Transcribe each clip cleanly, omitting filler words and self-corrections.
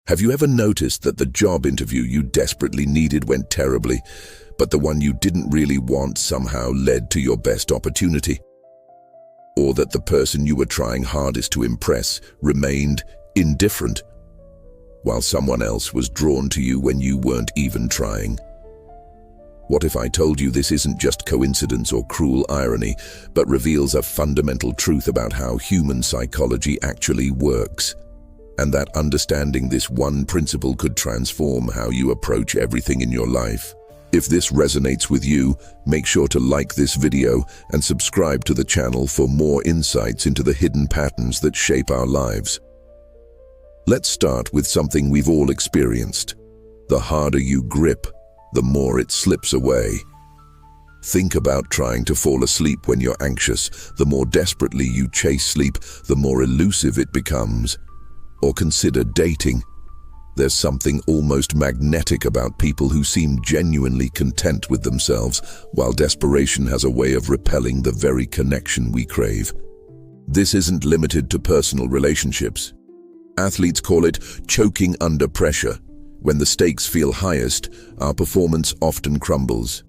Have you ever noticed that the job interview you desperately needed went terribly, but the one you didn't really want somehow led to your best opportunity? Or that the person you were trying hardest to impress remained indifferent, while someone else was drawn to you when you weren't even trying? What if I told you this isn't just coincidence or cruel irony, but reveals a fundamental truth about how human psychology actually works? And that understanding this one principle could transform how you approach everything in your life. If this resonates with you, make sure to like this video and subscribe to the channel for more insights into the hidden patterns that shape our lives. Let's start with something we've all experienced. The harder you grip, the more it slips away. Think about trying to fall asleep when you're anxious. The more desperately you chase sleep, the more elusive it becomes. Or consider dating. There's something almost magnetic about people who seem genuinely content with themselves, while desperation has a way of repelling the very connection we crave. This isn't limited to personal relationships. Athletes call it choking under pressure. When the stakes feel highest, our performance often crumbles.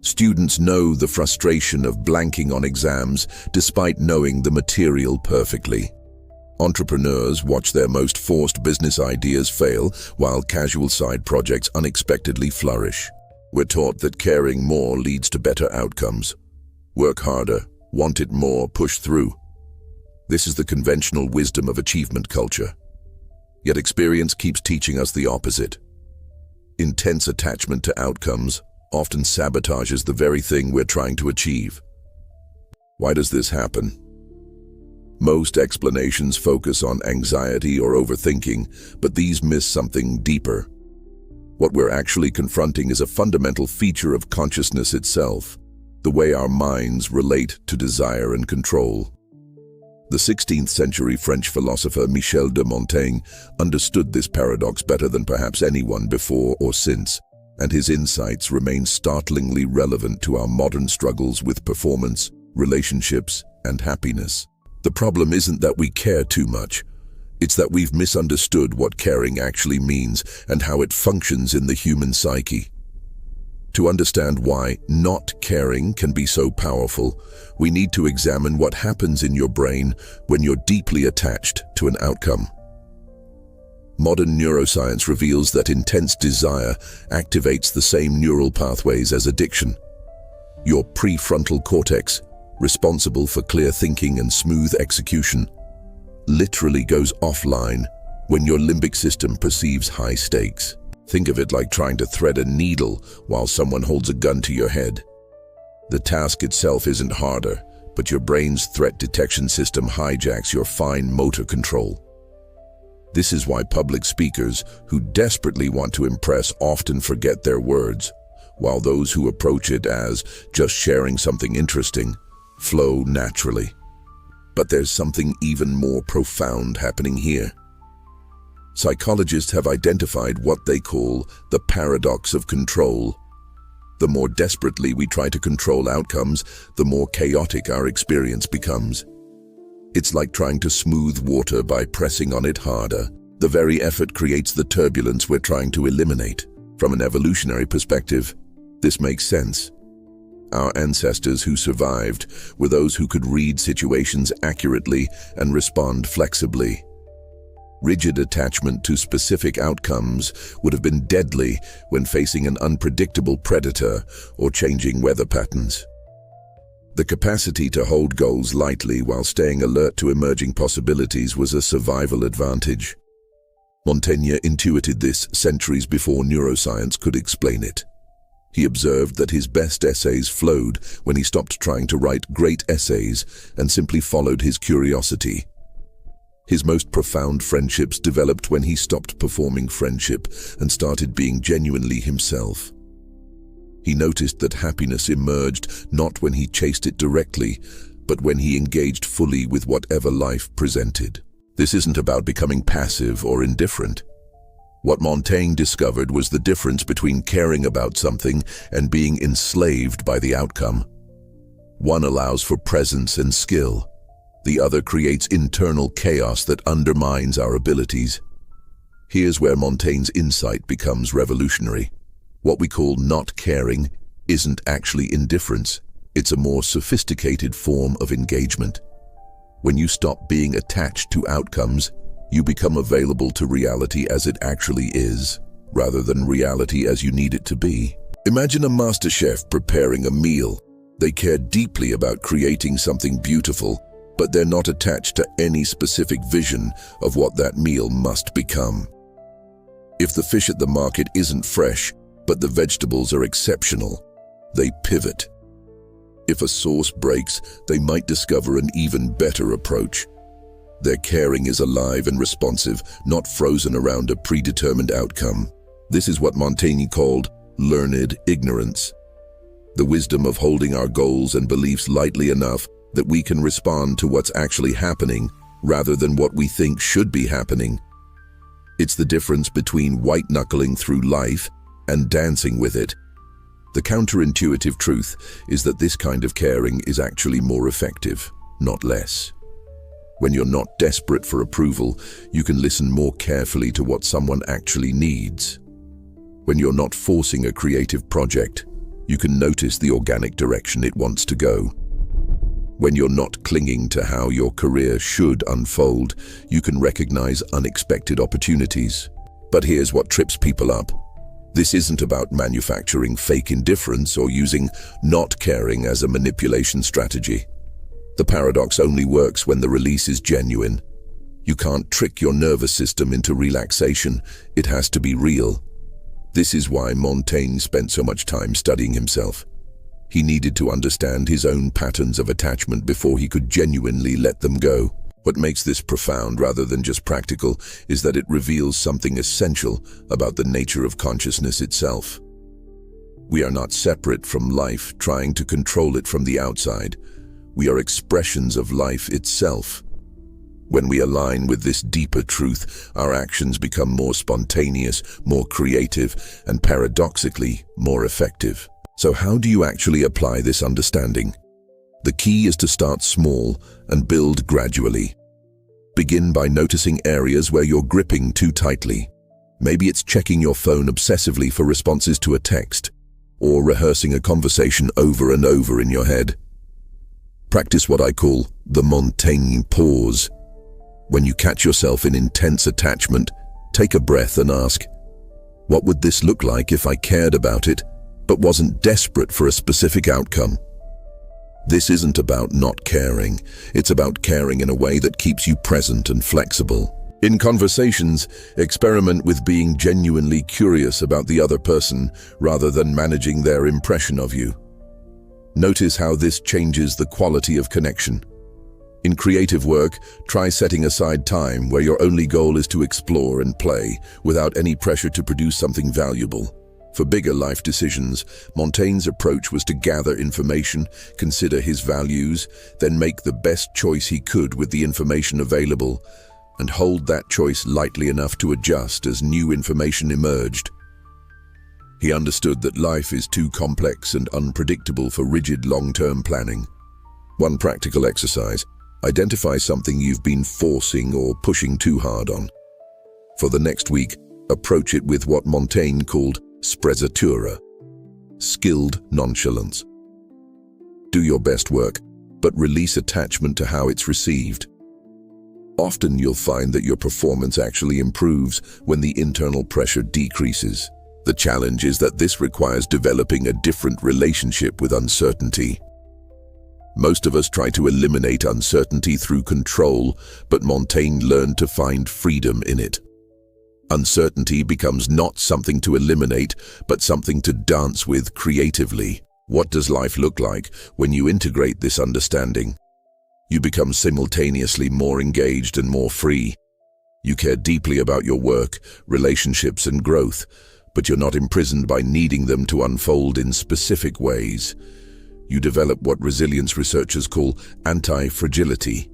Students know the frustration of blanking on exams despite knowing the material perfectly. Entrepreneurs watch their most forced business ideas fail, while casual side projects unexpectedly flourish. We're taught that caring more leads to better outcomes. Work harder, want it more, push through. This is the conventional wisdom of achievement culture. Yet experience keeps teaching us the opposite. Intense attachment to outcomes often sabotages the very thing we're trying to achieve. Why does this happen? Most explanations focus on anxiety or overthinking, but these miss something deeper. What we're actually confronting is a fundamental feature of consciousness itself, the way our minds relate to desire and control. The 16th century French philosopher Michel de Montaigne understood this paradox better than perhaps anyone before or since, and his insights remain startlingly relevant to our modern struggles with performance, relationships, and happiness. The problem isn't that we care too much. It's that we've misunderstood what caring actually means and how it functions in the human psyche. To understand why not caring can be so powerful, we need to examine what happens in your brain when you're deeply attached to an outcome. Modern neuroscience reveals that intense desire activates the same neural pathways as addiction. Your prefrontal cortex, responsible for clear thinking and smooth execution, literally goes offline when your limbic system perceives high stakes. Think of it like trying to thread a needle while someone holds a gun to your head. The task itself isn't harder, but your brain's threat detection system hijacks your fine motor control. This is why public speakers who desperately want to impress often forget their words, while those who approach it as just sharing something interesting flow naturally. But there's something even more profound happening here. Psychologists have identified what they call the paradox of control. The more desperately we try to control outcomes, the more chaotic our experience becomes. It's like trying to smooth water by pressing on it harder. The very effort creates the turbulence we're trying to eliminate. From an evolutionary perspective, this makes sense. Our ancestors who survived were those who could read situations accurately and respond flexibly. Rigid attachment to specific outcomes would have been deadly when facing an unpredictable predator or changing weather patterns. The capacity to hold goals lightly while staying alert to emerging possibilities was a survival advantage. Montaigne intuited this centuries before neuroscience could explain it. He observed that his best essays flowed when he stopped trying to write great essays and simply followed his curiosity. His most profound friendships developed when he stopped performing friendship and started being genuinely himself. He noticed that happiness emerged not when he chased it directly, but when he engaged fully with whatever life presented. This isn't about becoming passive or indifferent. What Montaigne discovered was the difference between caring about something and being enslaved by the outcome. One allows for presence and skill. The other creates internal chaos that undermines our abilities. Here's where Montaigne's insight becomes revolutionary. What we call not caring isn't actually indifference. It's a more sophisticated form of engagement. When you stop being attached to outcomes, you become available to reality as it actually is, rather than reality as you need it to be. Imagine a master chef preparing a meal. They care deeply about creating something beautiful, but they're not attached to any specific vision of what that meal must become. If the fish at the market isn't fresh, but the vegetables are exceptional, they pivot. If a sauce breaks, they might discover an even better approach. Their caring is alive and responsive, not frozen around a predetermined outcome. This is what Montaigne called learned ignorance. The wisdom of holding our goals and beliefs lightly enough that we can respond to what's actually happening rather than what we think should be happening. It's the difference between white-knuckling through life and dancing with it. The counterintuitive truth is that this kind of caring is actually more effective, not less. When you're not desperate for approval, you can listen more carefully to what someone actually needs. When you're not forcing a creative project, you can notice the organic direction it wants to go. When you're not clinging to how your career should unfold, you can recognize unexpected opportunities. But here's what trips people up. This isn't about manufacturing fake indifference or using not caring as a manipulation strategy. The paradox only works when the release is genuine. You can't trick your nervous system into relaxation. It has to be real. This is why Montaigne spent so much time studying himself. He needed to understand his own patterns of attachment before he could genuinely let them go. What makes this profound rather than just practical is that it reveals something essential about the nature of consciousness itself. We are not separate from life, trying to control it from the outside. We are expressions of life itself. When we align with this deeper truth, our actions become more spontaneous, more creative, and paradoxically, more effective. So how do you actually apply this understanding? The key is to start small and build gradually. Begin by noticing areas where you're gripping too tightly. Maybe it's checking your phone obsessively for responses to a text, or rehearsing a conversation over and over in your head. Practice what I call the Montaigne pause. When you catch yourself in intense attachment, take a breath and ask, what would this look like if I cared about it, but wasn't desperate for a specific outcome? This isn't about not caring. It's about caring in a way that keeps you present and flexible. In conversations, experiment with being genuinely curious about the other person rather than managing their impression of you. Notice how this changes the quality of connection. In creative work, try setting aside time where your only goal is to explore and play without any pressure to produce something valuable. For bigger life decisions, Montaigne's approach was to gather information, consider his values, then make the best choice he could with the information available, and hold that choice lightly enough to adjust as new information emerged. He understood that life is too complex and unpredictable for rigid long-term planning. One practical exercise: identify something you've been forcing or pushing too hard on. For the next week, approach it with what Montaigne called sprezzatura, skilled nonchalance. Do your best work, but release attachment to how it's received. Often you'll find that your performance actually improves when the internal pressure decreases. The challenge is that this requires developing a different relationship with uncertainty. Most of us try to eliminate uncertainty through control, but Montaigne learned to find freedom in it. Uncertainty becomes not something to eliminate, but something to dance with creatively. What does life look like when you integrate this understanding? You become simultaneously more engaged and more free. You care deeply about your work, relationships, and growth, but you're not imprisoned by needing them to unfold in specific ways. You develop what resilience researchers call anti-fragility.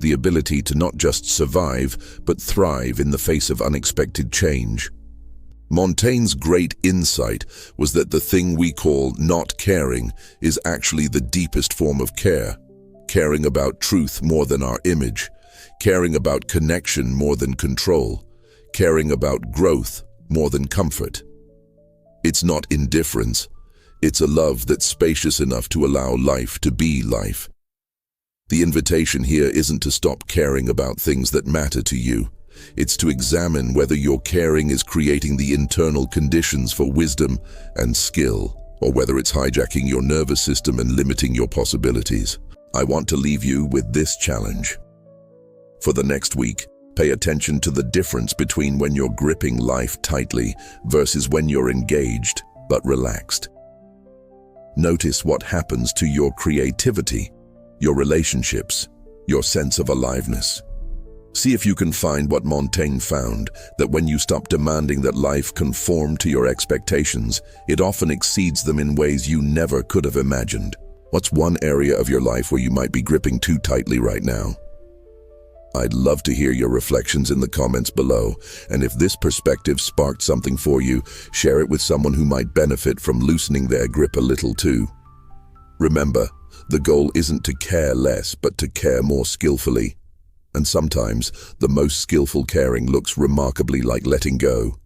The ability to not just survive, but thrive in the face of unexpected change. Montaigne's great insight was that the thing we call not caring is actually the deepest form of care. Caring about truth more than our image. Caring about connection more than control. caring about growth more than comfort. It's not indifference, it's a love that's spacious enough to allow life to be life. The invitation here isn't to stop caring about things that matter to you. It's to examine whether your caring is creating the internal conditions for wisdom and skill, or whether it's hijacking your nervous system and limiting your possibilities. I want to leave you with this challenge. For the next week, pay attention to the difference between when you're gripping life tightly versus when you're engaged but relaxed. Notice what happens to your creativity, your relationships, your sense of aliveness. See if you can find what Montaigne found, that when you stop demanding that life conform to your expectations, it often exceeds them in ways you never could have imagined. What's one area of your life where you might be gripping too tightly right now? I'd love to hear your reflections in the comments below, and if this perspective sparked something for you, share it with someone who might benefit from loosening their grip a little too. Remember, the goal isn't to care less, but to care more skillfully. And sometimes, the most skillful caring looks remarkably like letting go.